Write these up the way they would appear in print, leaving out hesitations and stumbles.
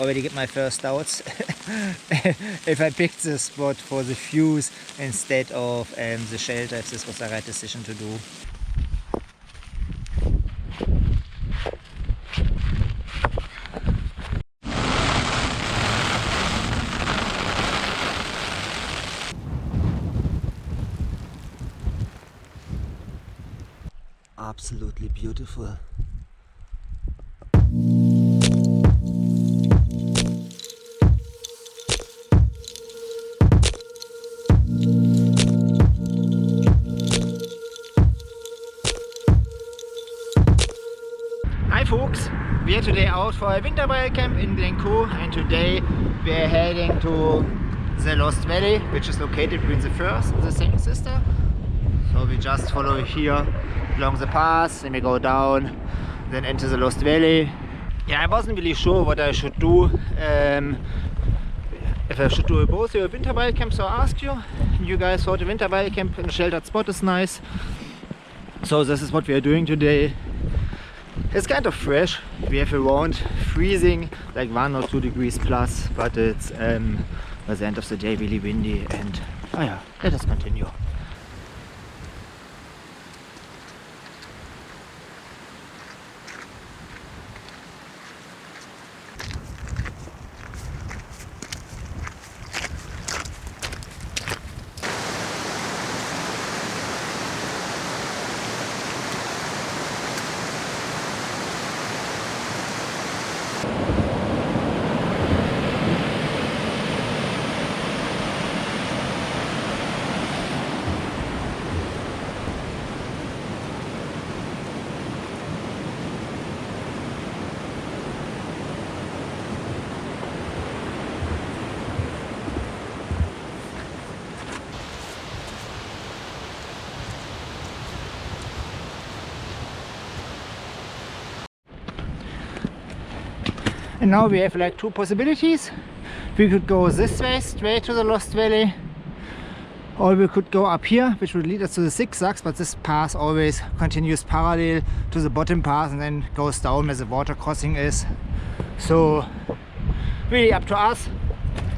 already get my first doubts if I picked the spot for the views instead of the shelter, if this was the right decision to do. Absolutely beautiful. Hi folks, we are today out for a winter camp in Glen Coe, and today we are heading to the Lost Valley, which is located between the first and the second sister. So we just follow here along the path, then we go down, then enter the Lost Valley. Yeah, I wasn't really sure what I should do. If I should do both a winter camp, so I asked you. You guys thought a winter camp in a sheltered spot is nice. So this is what we are doing today. It's kind of fresh. We have around freezing, like 1 or 2 degrees plus, but it's by the end of the day really windy, and oh yeah, let us continue. And now we have like 2 possibilities. We could go this way straight to the Lost Valley, or we could go up here, which would lead us to the zigzags, but this path always continues parallel to the bottom path and then goes down where the water crossing is. So really up to us.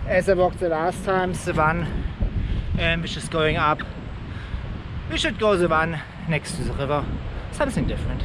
As I walked the last time, the one which is going up, we should go the one next to the river, something different.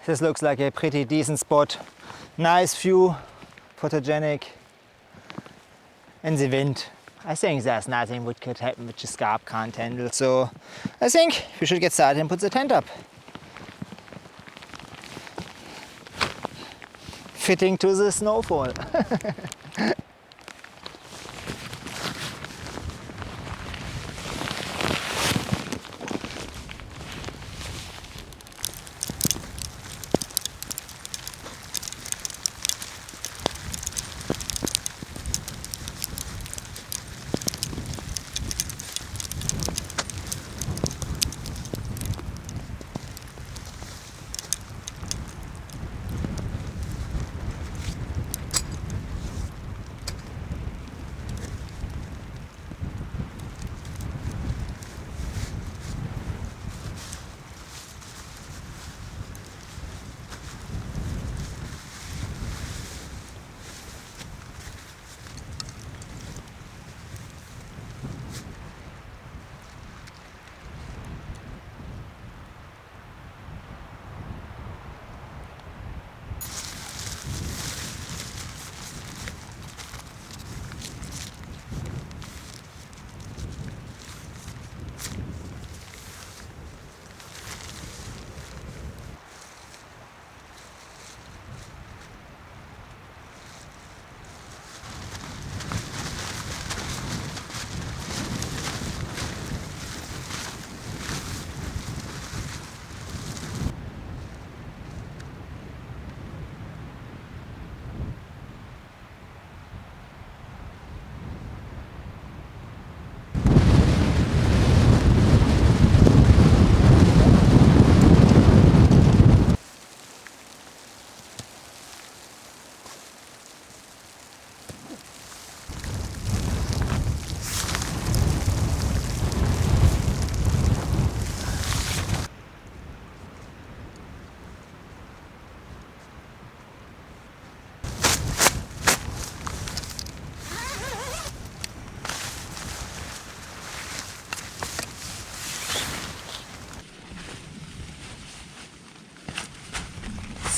This looks like a pretty decent spot. Nice view, photogenic. And the wind. I think there's nothing what could happen which the scarp can't handle. So I think we should get started and put the tent up. Fitting to the snowfall.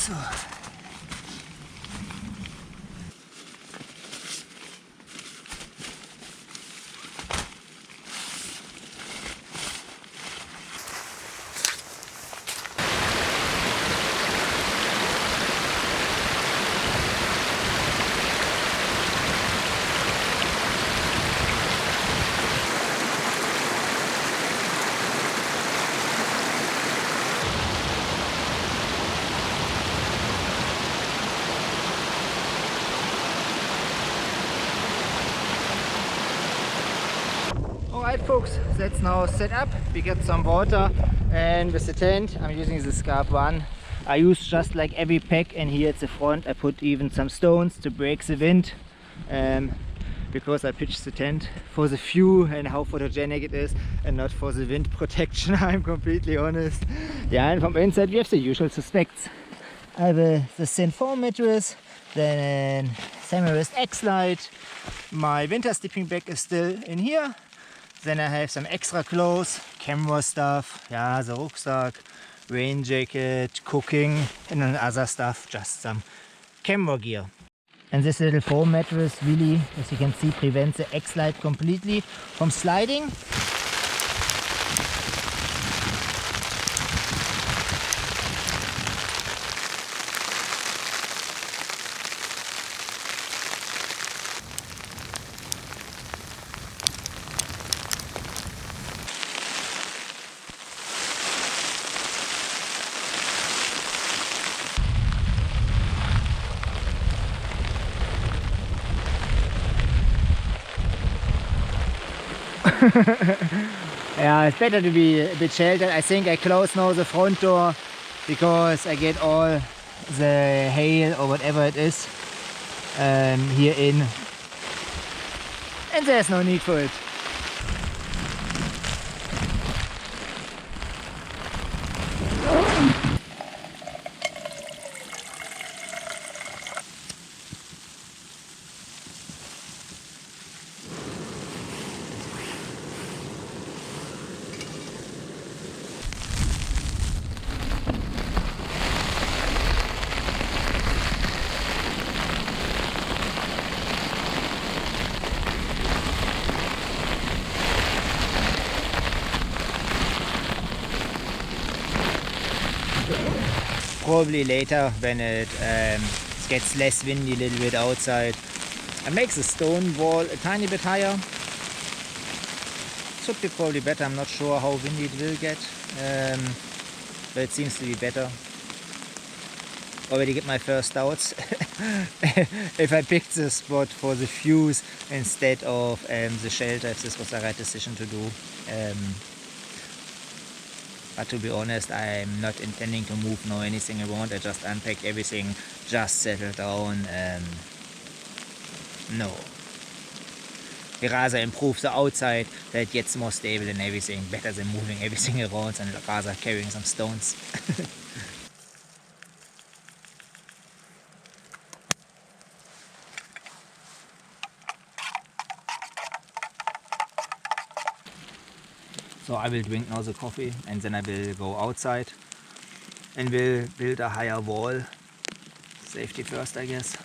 So. Alright folks, that's now set up. We get some water, and with the tent I'm using the Scarp 1. I use just like every pack, and here at the front I put even some stones to break the wind, because I pitched the tent for the view and how photogenic it is, and not for the wind protection. I'm completely honest. Yeah, and from inside we have the usual suspects. I have the thin foam mattress, then semi-rest X-Light. My winter sleeping bag is still in here. Then I have some extra clothes, camera stuff, yeah, the rucksack, rain jacket, cooking, and then other stuff, just some camera gear. And this little foam mattress really, as you can see, prevents the X-Light completely from sliding. Yeah, it's better to be a bit sheltered. I think I close now the front door because I get all the hail or whatever it is here in, and there's no need for it. Probably later when it gets less windy a little bit outside. I make the stone wall a tiny bit higher. Should be probably better. I'm not sure how windy it will get, but it seems to be better. Already get my first doubts if I picked the spot for the fuse instead of the shelter, if this was the right decision to do. But to be honest, I'm not intending to move nor anything around. I just unpacked everything, just settled down. No. We rather improve the outside, that it gets more stable and everything, better than moving everything around and rather carrying some stones. So I will drink now the coffee, and then I will go outside and will build a higher wall. Safety first, I guess.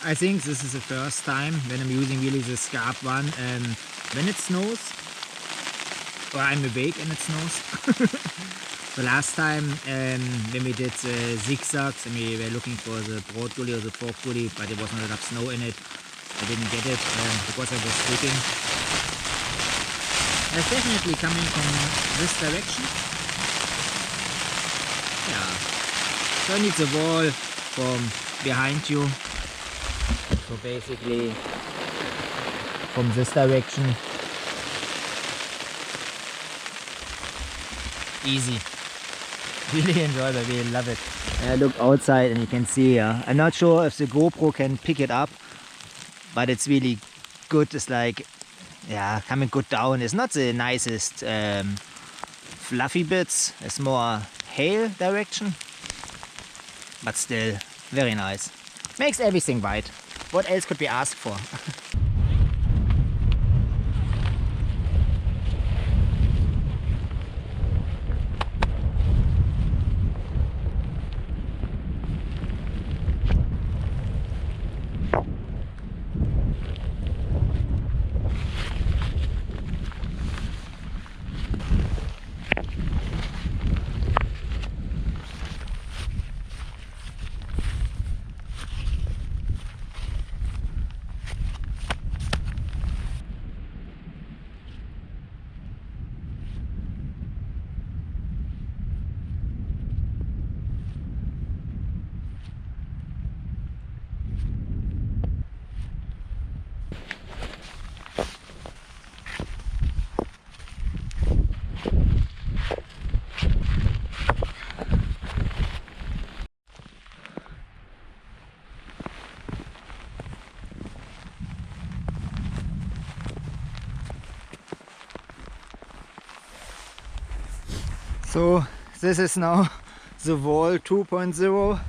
I think this is the first time when I'm using really the Scarp 1 when it snows, or I'm awake and it snows. The last time when we did the zigzags and we were looking for the broad gully or the fork gully, but there was not enough snow in it, I didn't get it because I was sleeping. It's definitely coming from this direction. Yeah, so I need the wall from behind you. So basically from this direction. Easy. Really enjoyable, really love it. I look outside and you can see, I'm not sure if the GoPro can pick it up, but it's really good. It's like yeah, coming good down. It's not the nicest fluffy bits. It's more hail direction, but still very nice. Makes everything white. What else could we ask for? So this is now the wall 2.0,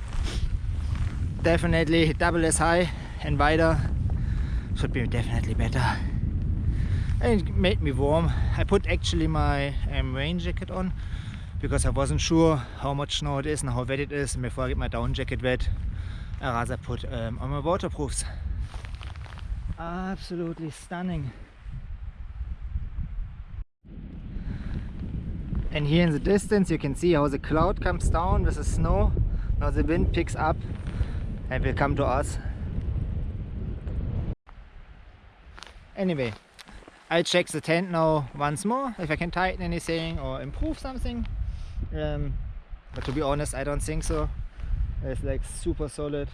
definitely double as high and wider, should be definitely better. And it made me warm. I put actually my rain jacket on because I wasn't sure how much snow it is and how wet it is, and before I get my down jacket wet I rather put on my waterproofs. Absolutely stunning. And here in the distance you can see how the cloud comes down with the snow. Now the wind picks up and will come to us. Anyway, I'll check the tent now once more if I can tighten anything or improve something. But to be honest, I don't think so. It's like super solid.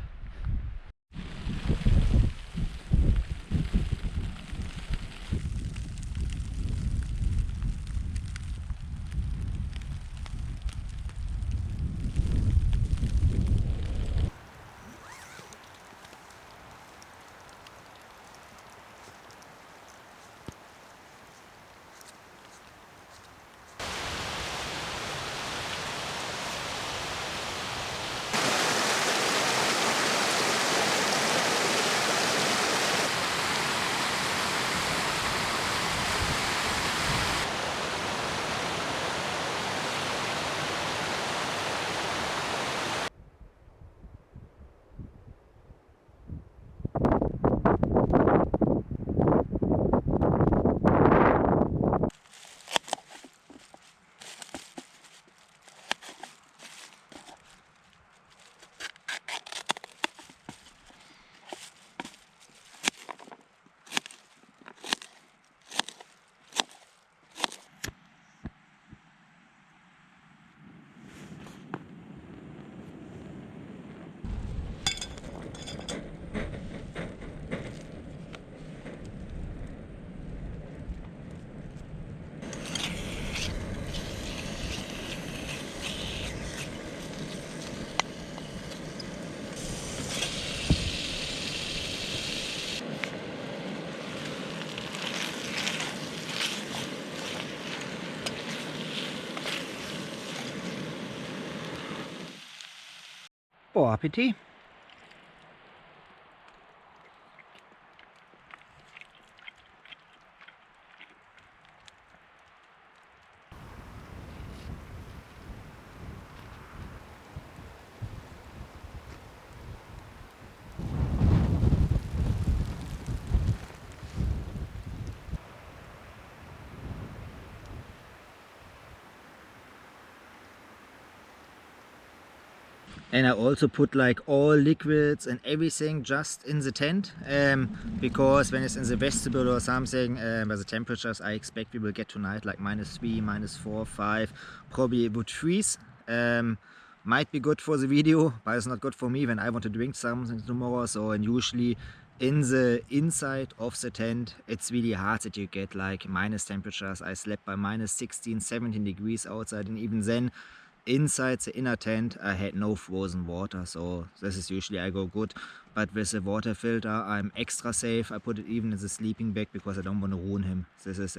Bon Appetit! And I also put like all liquids and everything just in the tent, because when it's in the vestibule or something, by the temperatures I expect we will get tonight, like -3, -4, 5, probably it would freeze. Might be good for the video, but it's not good for me when I want to drink something tomorrow. So, and usually in the inside of the tent it's really hard that you get like minus temperatures. I slept by -16, 17 degrees outside, and even then inside the inner tent I had no frozen water, so this is usually I go good. But with the water filter I'm extra safe. I put it even in the sleeping bag because I don't want to ruin him. This is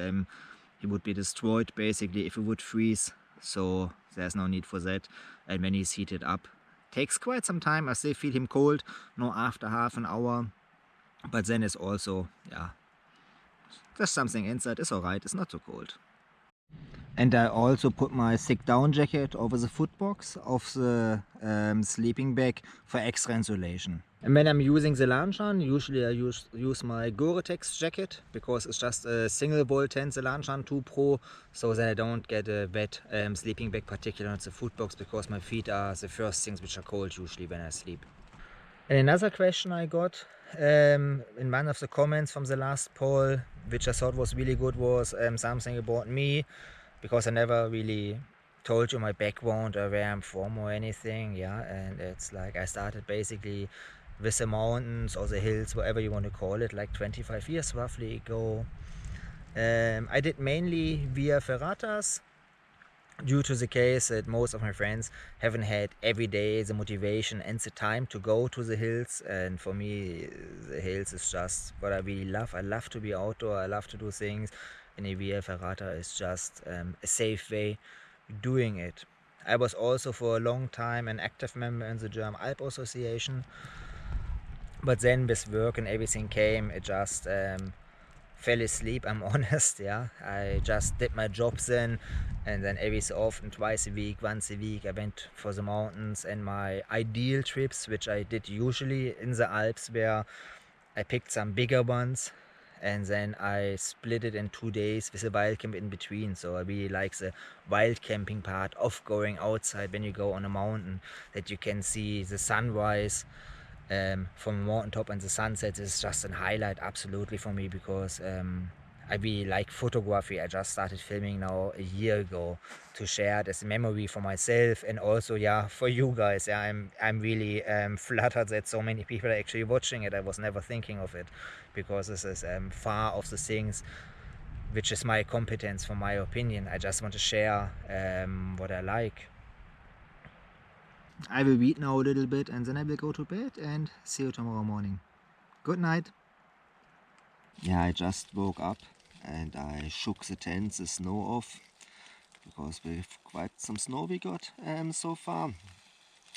he would be destroyed basically if he would freeze, so there's no need for that. And when he's heated up, takes quite some time. I still feel him cold, no, after half an hour, but then it's also, yeah, there's something inside, it's alright, it's not so cold. And I also put my thick down jacket over the footbox of the sleeping bag for extra insulation. And when I'm using the Lanchan, usually I use my Gore-Tex jacket because it's just a single ball tent, the Lanchan 2 Pro, so that I don't get a wet sleeping bag, particularly on the footbox, because my feet are the first things which are cold usually when I sleep. And another question I got in one of the comments from the last poll, which I thought was really good, was something about me, because I never really told you my background or where I'm from or anything, yeah. And it's like I started basically with the mountains or the hills, whatever you want to call it, like 25 years roughly ago. I did mainly via ferratas, due to the case that most of my friends haven't had every day the motivation and the time to go to the hills. And for me, the hills is just what I really love. I love to be outdoor, I love to do things, and a via ferrata is just a safe way doing it. I was also for a long time an active member in the German Alp Association, but then with work and everything came, it just fell asleep, I'm honest, yeah. I just did my job then, and then every so often, twice a week, once a week, I went for the mountains. And my ideal trips, which I did usually in the Alps, where I picked some bigger ones and then I split it in 2 days with a wild camp in between. So I really like the wild camping part of going outside when you go on a mountain, that you can see the sunrise from a mountaintop and the sunset is just a highlight absolutely for me, because I really like photography. I just started filming now a year ago to share it as a memory for myself and also, yeah, for you guys. Yeah, I'm really flattered that so many people are actually watching it. I was never thinking of it, because this is far of the things which is my competence, for my opinion. I just want to share what I like. I will read now a little bit and then I will go to bed and see you tomorrow morning. Good night. Yeah, I just woke up and I shook the tent, the snow off, because we've quite some snow we got so far.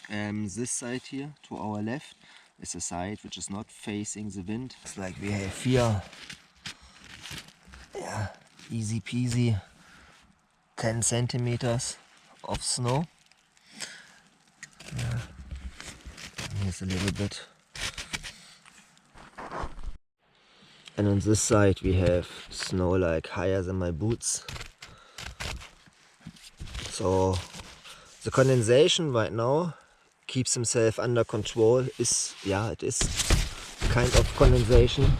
This side here to our left is a side which is not facing the wind. It's like we have here, yeah, easy peasy 10 centimeters of snow. Yeah. Here's a little bit. And on this side we have snow like higher than my boots. So the condensation right now keeps himself under control. Is, yeah, it is kind of condensation,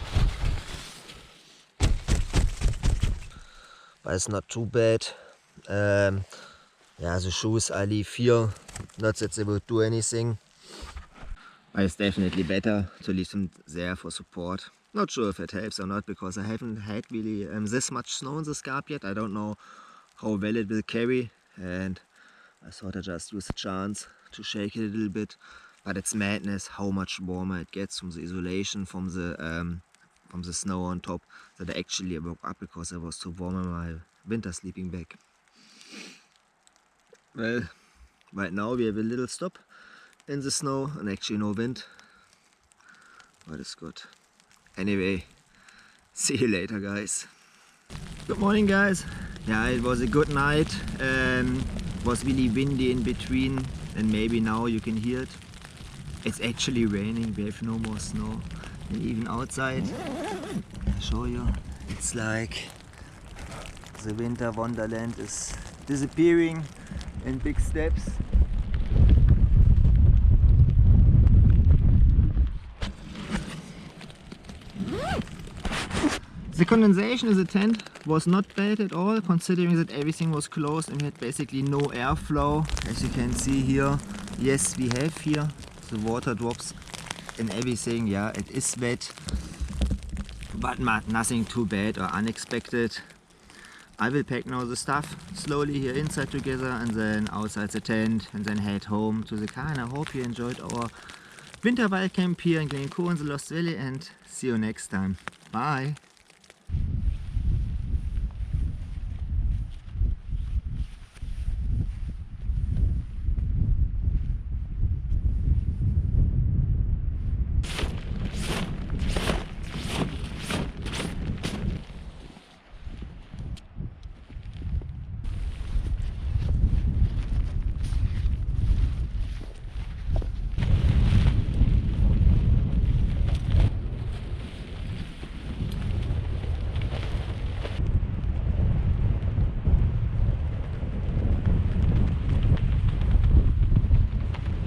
but it's not too bad. Yeah, the shoes I leave here, not that they will do anything, but it's definitely better to leave them there for support. Not sure if it helps or not, because I haven't had really this much snow in the scarp yet. I don't know how well it will carry, and I thought I'd just use the chance to shake it a little bit. But it's madness how much warmer it gets from the isolation, from the snow on top, that I actually woke up because I was too warm in my winter sleeping bag. Well, right now we have a little stop in the snow and actually no wind, but it's good. Anyway, see you later, guys. Good morning, guys. Yeah, it was a good night. It was really windy in between, and maybe now you can hear it. It's actually raining, we have no more snow. And even outside, I'll show you, it's like the winter wonderland is disappearing in big steps. The condensation in the tent was not bad at all, considering that everything was closed and we had basically no airflow. As you can see here, yes, we have here the water drops and everything. Yeah, it is wet, but nothing too bad or unexpected. I will pack now the stuff slowly here inside together and then outside the tent and then head home to the car. And I hope you enjoyed our winter wild camp here in Glen Coe in the Lost Valley, and see you next time. Bye!